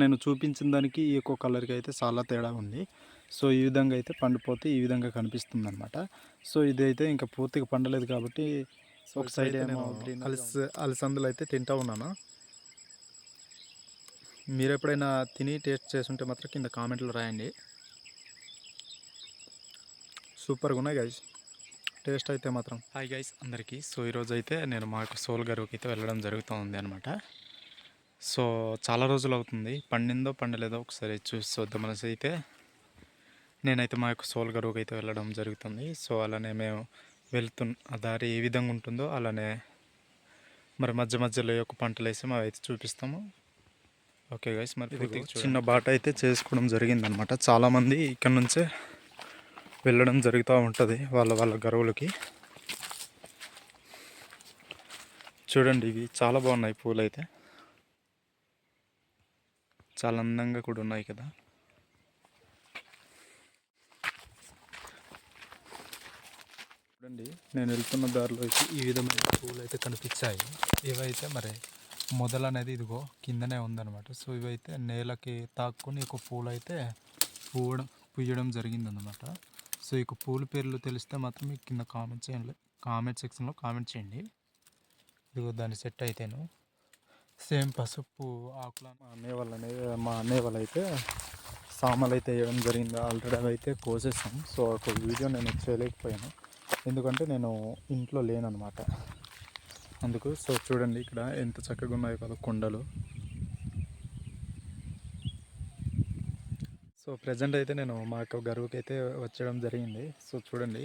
నేను చూపించిన దానికి ఈ యొక్క కలర్కి అయితే చాలా తేడా ఉంది. సో ఈ విధంగా అయితే పండిపోతే ఈ విధంగా కనిపిస్తుంది అనమాట. సో ఇదైతే ఇంకా పూర్తిగా పండలేదు కాబట్టి ఒక సైడ్ ఏమో అలసందలు అయితే తింటా ఉన్నాను. మీరు ఎప్పుడైనా తిని టేస్ట్ చేస్తుంటే మాత్రం కింద కామెంట్లో రాయండి. సూపర్గా ఉన్నాయి గైస్, టేస్ట్ అయితే మాత్రం. హాయ్ గైస్ అందరికీ. సో ఈరోజు అయితే నేను మా యొక్క సోల్ గరువుకి అయితే వెళ్ళడం జరుగుతుంది అనమాట. సో చాలా రోజులు అవుతుంది, పండిందో పండలేదో ఒకసారి చూసి చూద్దాం అనేసి అయితే నేనైతే మా యొక్క సోల్ గరువుకి అయితే వెళ్ళడం జరుగుతుంది. సో అలానే మేము ఆ దారి ఏ విధంగా ఉంటుందో అలానే మరి మధ్య మధ్యలో యొక్క పంటలు వేసి మేము అయితే చూపిస్తాము. ఓకే గైస్, మరి చిన్న బాట అయితే చేసుకోవడం జరిగిందనమాట. చాలామంది ఇక్కడ నుంచే వెళ్ళడం జరుగుతూ ఉంటుంది వాళ్ళ గరువులకి. చూడండి, ఇవి చాలా బాగున్నాయి పూలు అయితే, చాలా అందంగా కూడా ఉన్నాయి కదా. చూడండి, నేను వెళ్తున్న దారిలో అయితే ఈ విధమైన పూలు అయితే కనిపించాయి. ఇవైతే మరి మొదలు అనేది ఇదిగో కిందనే ఉందన్నమాట. సో ఇవైతే నేలకి తాక్కుని ఒక పూలు అయితే పూయడం జరిగిందనమాట. సో ఇక పూల పేర్లు తెలిస్తే మాత్రం మీకు కింద కామెంట్ సెక్షన్లో కామెంట్ చేయండి. ఇదిగో దాని సెట్ అయితేను సేమ్ పసుపు ఆకుల మా అన్నయ్య వాళ్ళు అయితే సామాన్లు అయితే వేయడం జరిగింది. ఆల్రెడీ అవి అయితే కోసేసాం. సో ఒక వీడియో నేను చేయలేకపోయాను, ఎందుకంటే నేను ఇంట్లో లేనన్నమాట అందుకు. సో చూడండి ఇక్కడ ఎంత చక్కగా ఉన్నాయో కదా కొండలు. సో ప్రజెంట్ అయితే నేను మా యొక్క గరువుకి అయితే వచ్చడం జరిగింది. సో చూడండి,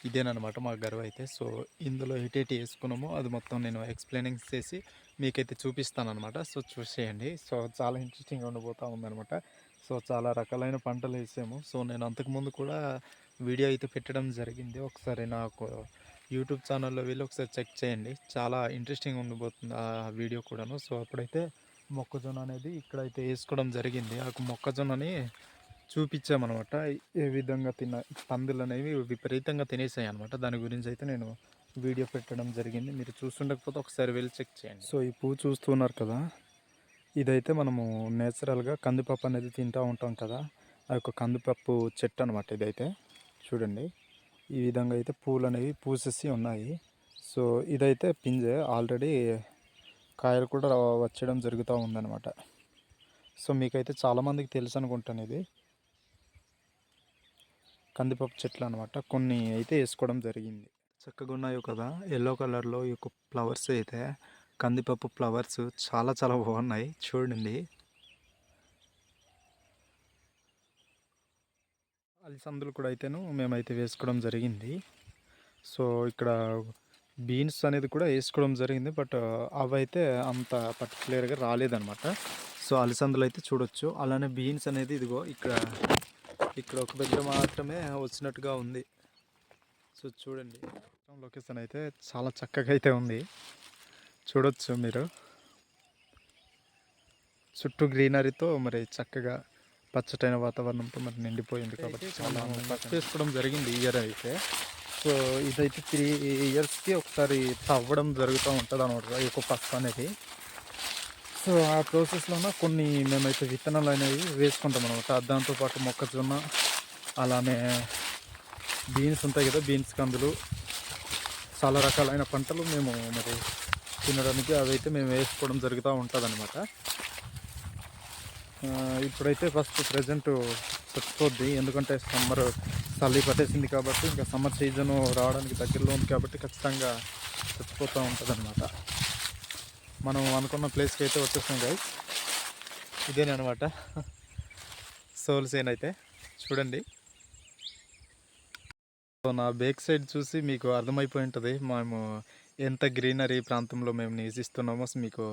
ఇదేనమాట మా గరువు అయితే. సో ఇందులో ఎటేటి వేసుకున్నామో అది మొత్తం నేను ఎక్స్ప్లెయినింగ్ చేసి మీకైతే చూపిస్తాను అనమాట. సో చూసేయండి. సో చాలా ఇంట్రెస్టింగ్గా ఉండబోతూ ఉందనమాట. సో చాలా రకాలైన పంటలు వేసాము. సో నేను అంతకుముందు కూడా వీడియో అయితే పెట్టడం జరిగింది. ఒకసారి నాకు యూట్యూబ్ ఛానల్లో వెళ్ళి ఒకసారి చెక్ చేయండి, చాలా ఇంట్రెస్టింగ్ ఉండబోతుంది ఆ వీడియో కూడాను. సో అప్పుడైతే మొక్కజొన్న అనేది ఇక్కడైతే వేసుకోవడం జరిగింది. ఆ మొక్కజొన్నని చూపించామన్నమాట. ఏ విధంగా పందులు అనేవి విపరీతంగా తినేసాయి అనమాట. దాని గురించి అయితే నేను వీడియో పెట్టడం జరిగింది. మీరు చూస్తుండకపోతే ఒకసారి వెళ్ళి చెక్ చేయండి. సో ఈ పువ్వు చూస్తున్నారు కదా, ఇదైతే మనము నేచురల్గా కందిపప్పు అనేది తింటూ ఉంటాం కదా, ఆ యొక్క కందిపప్పు చెట్టు అనమాట ఇదైతే. చూడండి, ఈ విధంగా అయితే పూలు అనేవి పూసేసి ఉన్నాయి. సో ఇదైతే పింజే, ఆల్రెడీ కాయలు కూడా వచ్చడం జరుగుతూ ఉందన్నమాట. సో మీకైతే చాలామందికి తెలుసు అనుకుంటాను, ఇది కందిపప్పు చెట్లు అనమాట. కొన్ని అయితే వేసుకోవడం జరిగింది. చక్కగా ఉన్నాయో కదా, ఎల్లో కలర్లో ఈ యొక్క ఫ్లవర్స్ అయితే కందిపప్పు ఫ్లవర్స్ చాలా చాలా బాగున్నాయి. చూడండి, అలసందలు కూడా అయితేను మేమైతే వేసుకోవడం జరిగింది. సో ఇక్కడ బీన్స్ అనేది కూడా వేసుకోవడం జరిగింది, బట్ అవైతే అంత పర్టికులర్గా రాలేదన్నమాట. సో అలసందలు అయితే చూడొచ్చు. అలానే బీన్స్ అనేది ఇదిగో ఇక్కడ ఒక దగ్గర మాత్రమే వచ్చినట్టుగా ఉంది. సో చూడండి, లొకేషన్ అయితే చాలా చక్కగా అయితే ఉంది, చూడొచ్చు మీరు. చుట్టూ గ్రీనరీతో మరి చక్కగా పచ్చటైన వాతావరణంతో మరి నిండిపోయింది కాబట్టి చాలా ఫస్ట్ వేసుకోవడం జరిగింది ఈ ఇయర్ అయితే. సో ఇదైతే 3 ఇయర్స్కి ఒకసారి తవ్వడం జరుగుతూ ఉంటుంది అనమాట ఈ యొక్క పసుపు అనేది. సో ఆ ప్రాసెస్లోన కొన్ని మేమైతే విత్తనాలు అనేవి వేసుకుంటాం అనమాట. దాంతోపాటు మొక్కజొన్న, అలానే బీన్స్ ఉంటాయి కదా, బీన్స్ కందులు, చాలా రకాలైన పంటలు మేము మరి తినడానికి అవైతే మేము వేసుకోవడం జరుగుతూ ఉంటుంది అనమాట. ఇప్పుడైతే ఫస్ట్ ప్రజెంట్ చచ్చిపోద్ది, ఎందుకంటే సమ్మర్ చలి పట్టేసింది కాబట్టి, ఇంకా సమ్మర్ సీజను రావడానికి దగ్గరలో ఉంది కాబట్టి ఖచ్చితంగా చచ్చిపోతూ ఉంటుంది అనమాట. మనం అనుకున్న ప్లేస్కి అయితే వచ్చేస్తాం గైస్. ఇదేనమాట సోల్ సేన్ అయితే. చూడండి, సో నా బ్యాక్ సైడ్ చూసి మీకు అర్థమైపోయి ఉంటుంది మేము ఎంత గ్రీనరీ ప్రాంతంలో మేము నివసిస్తున్నామో మీకు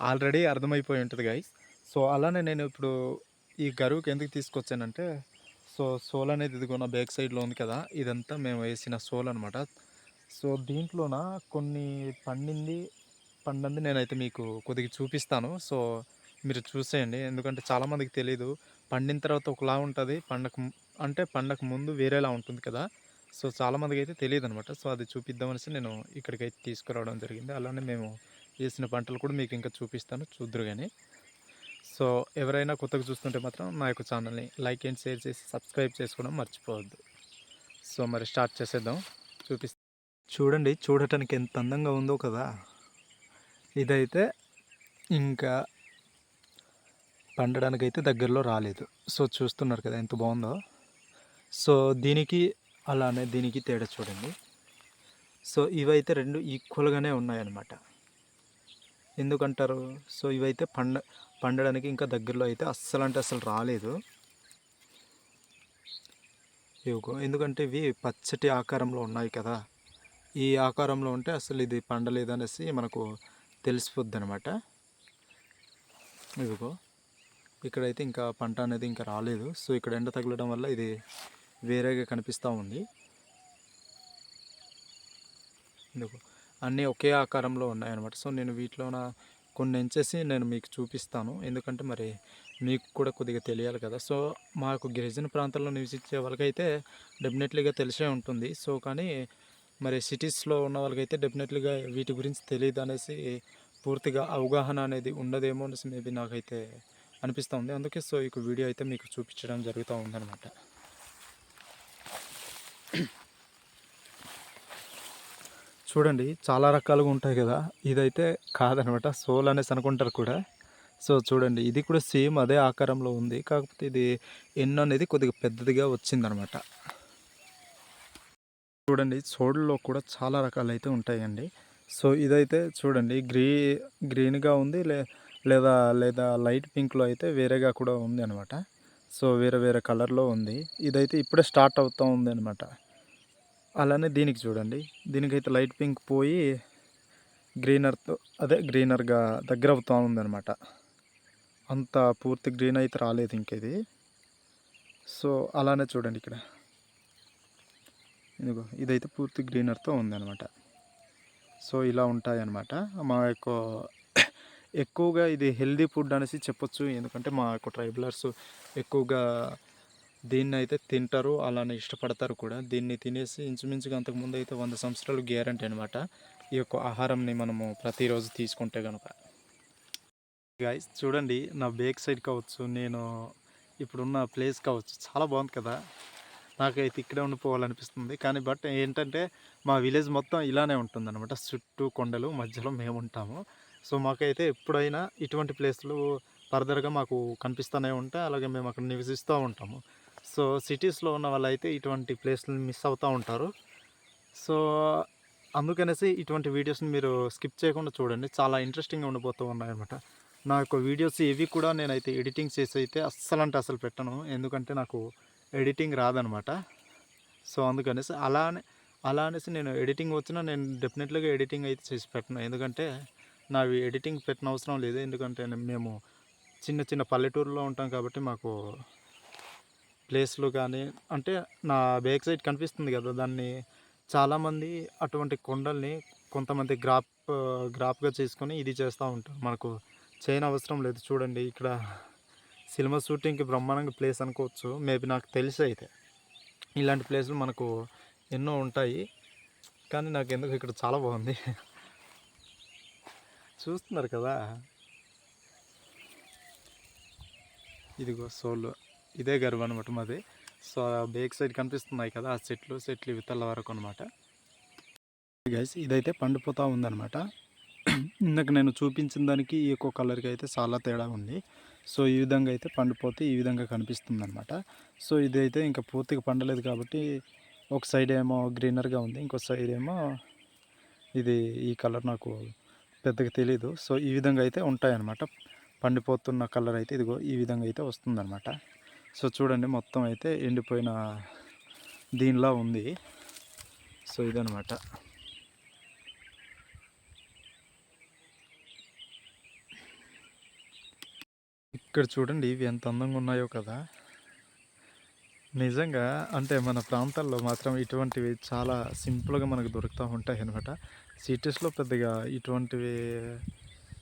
ఆల్రెడీ అర్థమైపోయి ఉంటుంది గైస్. సో అలానే నేను ఇప్పుడు ఈ గరువుకి ఎందుకు తీసుకొచ్చానంటే, సో సోల్ అనేది ఇదిగో నా బ్యాక్ సైడ్లో ఉంది కదా, ఇదంతా మేము వేసిన సోల్ అనమాట. సో దీంట్లోన కొన్ని పండింది నేనైతే మీకు కొద్దిగా చూపిస్తాను. సో మీరు చూసేయండి, ఎందుకంటే చాలామందికి తెలీదు. పండిన తర్వాత ఒకలా ఉంటుంది, పండక ముందు వేరేలా ఉంటుంది కదా. సో చాలామందికి అయితే తెలియదు అనమాట. సో అది చూపిద్దామనేసి నేను ఇక్కడికైతే తీసుకురావడం జరిగింది. అలానే మేము వేసిన పంటలు కూడా మీకు ఇంకా చూపిస్తాను, చూద్దరు కానీ. సో ఎవరైనా కొత్తగా చూస్తుంటే మాత్రం నా యొక్క ఛానల్ని లైక్ అండ్ షేర్ చేసి సబ్స్క్రైబ్ చేసుకోవడం మర్చిపోవద్దు. సో మరి స్టార్ట్ చేసేద్దాం. చూపిస్తా చూడండి, చూడటానికి ఎంత అందంగా ఉందో కదా. ఇదైతే ఇంకా పండడానికైతే దగ్గరలో రాలేదు. సో చూస్తున్నారు కదా ఎంత బాగుందో. సో దీనికి అలానే దీనికి తేడా చూడండి. సో ఇవైతే రెండు ఈక్వల్గానే ఉన్నాయన్నమాట. ఎందుకంటారు? సో ఇవైతే పండడానికి ఇంకా దగ్గరలో అయితే అస్సలు అంటే అస్సలు రాలేదు. ఇవిగో ఎందుకంటే ఇవి పచ్చటి ఆకారంలో ఉన్నాయి కదా. ఈ ఆకారంలో ఉంటే అసలు ఇది పండలేదనేసి మనకు తెలిసిపోద్ది అనమాట. ఇదిగో ఇక్కడైతే ఇంకా పంట అనేది ఇంకా రాలేదు. సో ఇక్కడ ఎండ తగలడం వల్ల ఇది వేరేగా కనిపిస్తూ ఉంది. ఇదిగో అన్నీ ఒకే ఆకారంలో ఉన్నాయన్నమాట. సో నేను వీటిలోన కొన్ని ఎంచేసి నేను మీకు చూపిస్తాను. ఎందుకంటే మరి మీకు కూడా కొద్దిగా తెలియాలి కదా. సో మాకు గిరిజన ప్రాంతాల్లో నివసించే వాళ్ళకైతే డెఫినెట్లీగా తెలిసే ఉంటుంది. సో కానీ మరి సిటీస్లో ఉన్న వాళ్ళకైతే డెఫినెట్లీగా వీటి గురించి తెలియదు అనేసి పూర్తిగా అవగాహన అనేది ఉండదేమో అనేసి మేబీ నాకైతే అనిపిస్తూ ఉంది. అందుకే సో ఈ వీడియో అయితే మీకు చూపించడం జరుగుతూ ఉందన్నమాట. చూడండి చాలా రకాలుగా ఉంటాయి కదా. ఇదైతే కాదనమాట, సోల్ అనేసి అనుకుంటారు కూడా. సో చూడండి ఇది కూడా సేమ్ అదే ఆకారంలో ఉంది. కాకపోతే ఇది ఎన్ను అనేది కొద్దిగా పెద్దదిగా వచ్చిందనమాట. చూడండి సోడ్లో కూడా చాలా రకాలు అయితే ఉంటాయండి. సో ఇదైతే చూడండి గ్రీన్గా ఉంది, లేదా లేదా లైట్ పింక్లో అయితే వేరేగా కూడా ఉంది అనమాట. సో వేరే వేరే కలర్లో ఉంది. ఇదైతే ఇప్పుడే స్టార్ట్ అవుతూ ఉంది అనమాట. అలానే దీనికి చూడండి, దీనికైతే లైట్ పింక్ పోయి గ్రీనర్తో గ్రీనర్గా దగ్గర అవుతూ ఉందన్నమాట. అంత పూర్తి గ్రీన్ అయితే రాలేదు ఇంకేది. సో అలానే చూడండి ఇక్కడ ఇదిగో ఇదైతే పూర్తి గ్రీనర్తో ఉందన్నమాట. సో ఇలా ఉంటాయన్నమాట. మా యొక్క ఎక్కువగా ఇది హెల్దీ ఫుడ్ అనేసి చెప్పొచ్చు. ఎందుకంటే మా యొక్క ట్రైబలర్స్ ఎక్కువగా దీన్ని అయితే తింటారు, అలానే ఇష్టపడతారు కూడా. దీన్ని తినేసి ఇంచుమించుగా అంతకుముందు అయితే 100 సంవత్సరాలు గ్యారంటీ అనమాట ఈ యొక్క ఆహారంని మనము ప్రతిరోజు తీసుకుంటే కనుక. గైస్ చూడండి, నా బ్యాక్ సైడ్ కావచ్చు, నేను ఇప్పుడున్న ప్లేస్ కావచ్చు, చాలా బాగుంది కదా. నాకైతే ఇక్కడే ఉండిపోవాలనిపిస్తుంది. కానీ బట్ ఏంటంటే మా విలేజ్ మొత్తం ఇలానే ఉంటుంది అనమాట. చుట్టూ కొండలు మధ్యలో మేము ఉంటాము. సో మాకైతే ఎప్పుడైనా ఇటువంటి ప్లేస్లు ఫర్దర్గా మాకు కనిపిస్తూనే ఉంటాయి. అలాగే మేము అక్కడ నివసిస్తూ ఉంటాము. సో సిటీస్లో ఉన్న వాళ్ళైతే ఇటువంటి ప్లేస్లను మిస్ అవుతూ ఉంటారు. సో అందుకనేసి ఇటువంటి వీడియోస్ని మీరు స్కిప్ చేయకుండా చూడండి. చాలా ఇంట్రెస్టింగ్గా ఉండిపోతూ ఉన్నాయన్నమాట. నా యొక్క వీడియోస్ ఇవి కూడా నేనైతే ఎడిటింగ్ చేసి అయితే అస్సలు అసలు పెట్టను. ఎందుకంటే నాకు ఎడిటింగ్ రాదనమాట. సో అందుకనేసి అలా అనేసి నేను ఎడిటింగ్ వచ్చినా నేను డెఫినెట్లీగా ఎడిటింగ్ అయితే చేసి పెట్టను. ఎందుకంటే నావి ఎడిటింగ్ పెట్టిన అవసరం లేదు. ఎందుకంటే మేము చిన్న చిన్న పల్లెటూరులో ఉంటాం కాబట్టి మాకు ప్లేస్లు కానీ అంటే నా బ్యాక్ సైడ్ కనిపిస్తుంది కదా, దాన్ని చాలామంది అటువంటి కొండల్ని కొంతమంది గ్రాప్గా చేసుకొని ఇది చేస్తూ ఉంటారు. మనకు చేయని అవసరం లేదు. చూడండి ఇక్కడ సినిమా షూటింగ్కి బ్రహ్మాండంగా ప్లేస్ అనుకోవచ్చు. మేబీ నాకు తెలిసి అయితే ఇలాంటి ప్లేస్లు మనకు ఎన్నో ఉంటాయి. కానీ నాకు ఎందుకు ఇక్కడ చాలా బాగుంది. చూస్తున్నారు కదా, ఇదిగో సోల్ ఇదే గర్వ్ అనమాట మాది. సో బ్యాక్ సైడ్ కనిపిస్తున్నాయి కదా ఆ చెట్లు ఇవతల వరకు అనమాట. గైస్ ఇదైతే పండిపోతూ ఉందన్నమాట. ఇందాక నేను చూపించిన దానికి ఈ యొక్క కలర్కి అయితే చాలా తేడా ఉంది. సో ఈ విధంగా అయితే పండిపోతే ఈ విధంగా కనిపిస్తుంది అనమాట. సో ఇదైతే ఇంకా పూర్తిగా పండలేదు కాబట్టి ఒక సైడ్ ఏమో గ్రీనర్గా ఉంది, ఇంకో సైడ్ ఏమో ఇది ఈ కలర్ నాకు పెద్దగా తెలీదు. సో ఈ విధంగా అయితే ఉంటాయన్నమాట. పండిపోతున్న కలర్ అయితే ఇదిగో ఈ విధంగా అయితే వస్తుందన్నమాట. సో చూడండి మొత్తం అయితే ఎండిపోయిన దీనిలా ఉంది. సో ఇదనమాట. ఇక్కడ చూడండి ఇవి ఎంత అందంగా ఉన్నాయో కదా. నిజంగా అంటే మన ప్రాంతాల్లో మాత్రం ఇటువంటివి చాలా సింపుల్గా మనకు దొరుకుతూ ఉంటాయి అన్నమాట. సిటీస్లో పెద్దగా ఇటువంటివి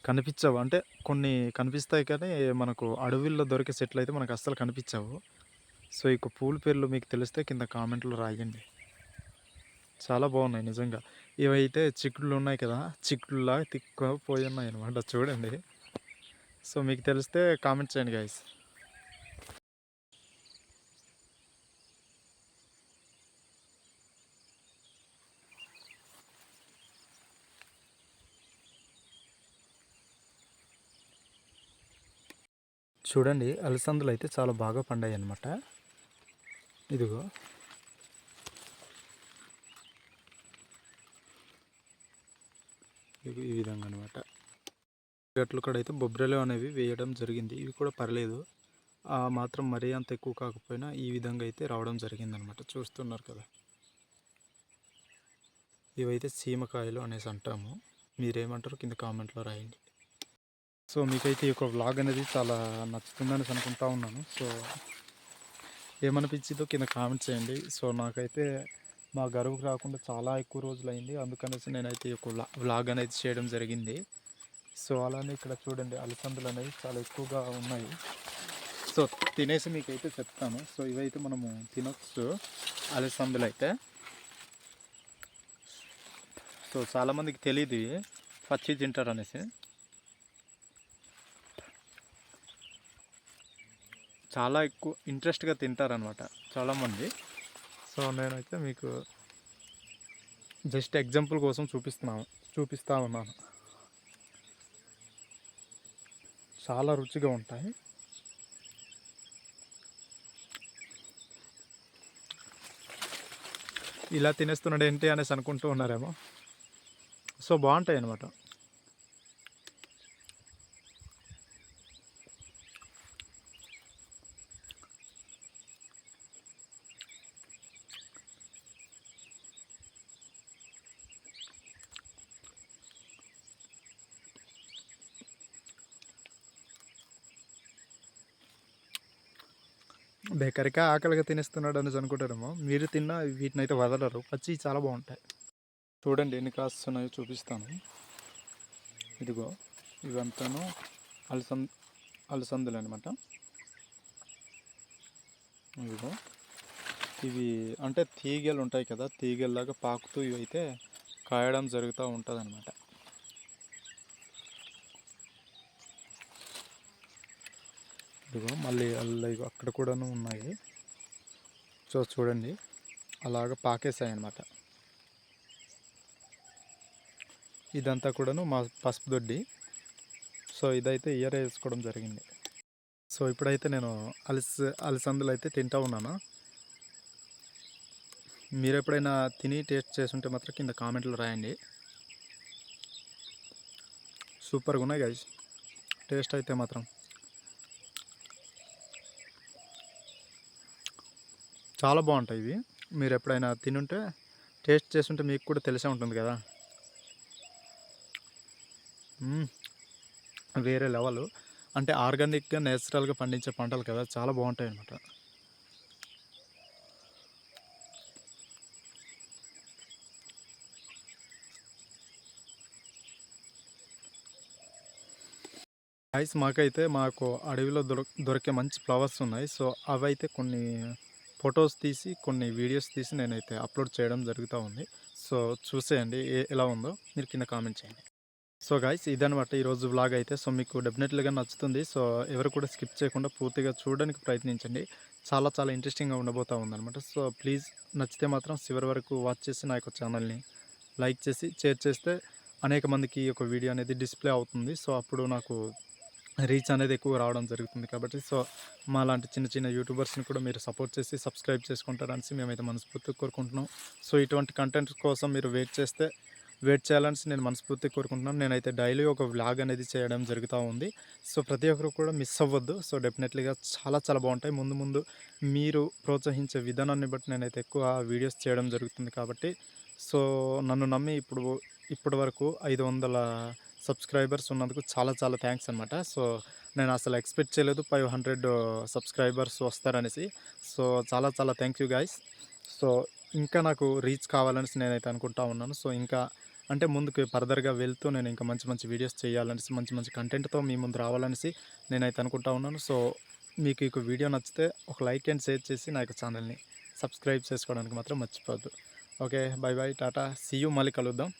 కనిపించవు. అంటే కొన్ని కనిపిస్తాయి కానీ మనకు అడవుల్లో దొరికే చెట్లు అయితే మనకు అస్సలు కనిపించవు. సో ఇక పూల పేర్లు మీకు తెలిస్తే కింద కామెంట్లో రాయండి. చాలా బాగున్నాయి నిజంగా. ఇవైతే చిక్కుళ్ళు ఉన్నాయి కదా, చిక్కుళ్ళలాగా తిక్కుపోయి ఉన్నాయి అనమాట. చూడండి సో మీకు తెలిస్తే కామెంట్ చేయండి గైస్. చూడండి అలసందలు అయితే చాలా బాగా పండాయి అన్నమాట. ఇదిగో ఈ విధంగా అనమాట. గట్లు కూడా అయితే బొబ్బరెలు అనేవి వేయడం జరిగింది. ఇవి కూడా పర్లేదు, మాత్రం మరీ అంత ఎక్కువ కాకపోయినా ఈ విధంగా అయితే రావడం జరిగిందనమాట. చూస్తున్నారు కదా, ఇవైతే సీమకాయలు అనేసి అంటాము. మీరేమంటారు కింద కామెంట్లో రాయండి. సో మీకైతే ఈ యొక్క వ్లాగ్ అనేది చాలా నచ్చుతుందని అనుకుంటా ఉన్నాను. సో ఏమనిపించిందో కింద కామెంట్ చేయండి. సో నాకైతే మా గరువుకు రాకుండా చాలా ఎక్కువ రోజులైంది, అందుకనేసి నేనైతే ఈ యొక్క వ్లాగ్ అనేది చేయడం జరిగింది. సో అలానే ఇక్కడ చూడండి అలసందలు అనేవి చాలా ఎక్కువగా ఉన్నాయి. సో తినేసి మీకైతే చెప్తాను. సో ఇవైతే మనము తినొచ్చు అలసందలు అయితే. సో చాలామందికి తెలియదు పచ్చి తింటారు అనేసి. చాలా ఎక్కువ ఇంట్రెస్ట్గా తింటారనమాట చాలామంది. సో నేనైతే మీకు జస్ట్ ఎగ్జాంపుల్ కోసం చూపిస్తా ఉన్నాను. చాలా రుచిగా ఉంటాయి. ఇలా తినేస్తున్నాడు ఏంటి అనేసి అనుకుంటూ ఉన్నారేమో. సో బాగుంటాయి అన్నమాట. బేకరికా ఆకలిగా తినేస్తున్నాడు అనేసి అనుకుంటారేమో. మీరు తిన్న వీటిని అయితే వదలరు, పచ్చి చాలా బాగుంటాయి. చూడండి ఎన్ని కాస్తున్నాయో చూపిస్తాను. ఇదిగో ఇవంతాను అలసందులు అనమాట. ఇదిగో ఇవి అంటే తీగలు ఉంటాయి కదా, తీగల్లాగా పాకుతూ ఇవి అయితే కాయడం జరుగుతూ ఉంటుంది అనమాట. ఇదిగో మళ్ళీ ఇగో అక్కడ కూడాను ఉన్నాయి. సో చూడండి అలాగ పాకేసాయి అన్నమాట. ఇదంతా కూడాను మా పసుపు దొడ్డి. సో ఇదైతే ఇయర్ వేసుకోవడం జరిగింది. సో ఇప్పుడైతే నేను అలసందలు అయితే తింటూ ఉన్నాను. మీరు ఎప్పుడైనా తిని టేస్ట్ చేస్తుంటే మాత్రం కింద కామెంట్లో రాయండి. సూపర్గా ఉన్నాయి గైస్, టేస్ట్ అయితే మాత్రం చాలా బాగుంటాయి ఇవి. మీరు ఎప్పుడైనా తినుంటే టేస్ట్ చేస్తుంటే మీకు కూడా తెలిసే ఉంటుంది కదా. వేరే లెవెల్. అంటే ఆర్గానిక్గా నేచురల్గా పండించే పంటలు కదా, చాలా బాగుంటాయి అన్నమాట. గైస్ మాకు అడవిలో దొరికే మంచి ఫ్లవర్స్ ఉన్నాయి. సో అవైతే కొన్ని ఫొటోస్ తీసి కొన్ని వీడియోస్ తీసి నేనైతే అప్లోడ్ చేయడం జరుగుతూ ఉంది. సో చూసేయండి ఎలా ఉందో మీరు కింద కామెంట్ చేయండి. సో గైస్ ఇదనమాట ఈరోజు వ్లాగ్ అయితే. సో మీకు డెఫినెట్లీగా నచ్చుతుంది. సో ఎవరు కూడా స్కిప్ చేయకుండా పూర్తిగా చూడడానికి ప్రయత్నించండి. చాలా చాలా ఇంట్రెస్టింగ్గా ఉండబోతూ ఉందన్నమాట. సో ప్లీజ్ నచ్చితే మాత్రం చివరి వరకు వాచ్ చేసి నా యొక్క ఛానల్ని లైక్ చేసి షేర్ చేస్తే అనేక మందికి ఒక వీడియో అనేది డిస్ప్లే అవుతుంది. సో అప్పుడు నాకు రీచ్ అనేది ఎక్కువ రావడం జరుగుతుంది. కాబట్టి సో మా లాంటి చిన్న చిన్న యూట్యూబర్స్ని కూడా మీరు సపోర్ట్ చేసి సబ్స్క్రైబ్ చేసుకుంటారని మేమైతే మనస్ఫూర్తిగా కోరుకుంటున్నాం. సో ఇటువంటి కంటెంట్ కోసం మీరు వెయిట్ చేయాలని నేను మనస్ఫూర్తిగా కోరుకుంటున్నాను. నేనైతే డైలీ ఒక వ్లాగ్ అనేది చేయడం జరుగుతూ ఉంది. సో ప్రతి ఒక్కరు కూడా మిస్ అవ్వద్దు. సో డెఫినెట్లీగా చాలా చాలా బాగుంటాయి. ముందు మీరు ప్రోత్సహించే విధానాన్ని బట్టి నేనైతే ఎక్కువ వీడియోస్ చేయడం జరుగుతుంది. కాబట్టి సో నన్ను నమ్మి ఇప్పటి వరకు 500 సబ్స్క్రైబర్స్ ఉన్నందుకు చాలా చాలా థ్యాంక్స్ అనమాట. సో నేను అసలు ఎక్స్పెక్ట్ చేయలేదు 500 సబ్స్క్రైబర్స్ వస్తారనేసి. సో చాలా చాలా థ్యాంక్ యూ గైస్. సో ఇంకా నాకు రీచ్ కావాలనేసి నేనైతే అనుకుంటా ఉన్నాను. సో ఇంకా అంటే ముందుకు ఫర్దర్గా వెళ్తూ నేను ఇంకా మంచి మంచి వీడియోస్ చేయాలనేసి, మంచి మంచి కంటెంట్తో మీ ముందు రావాలనేసి నేనైతే అనుకుంటా ఉన్నాను. సో మీకు ఈ వీడియో నచ్చితే ఒక లైక్ అండ్ షేర్ చేసి నా యొక్క ఛానల్ని సబ్స్క్రైబ్ చేసుకోవడానికి మాత్రం మర్చిపోవద్దు. Okay, bye bye, tata, see you, మళ్ళీ కలుద్దాం.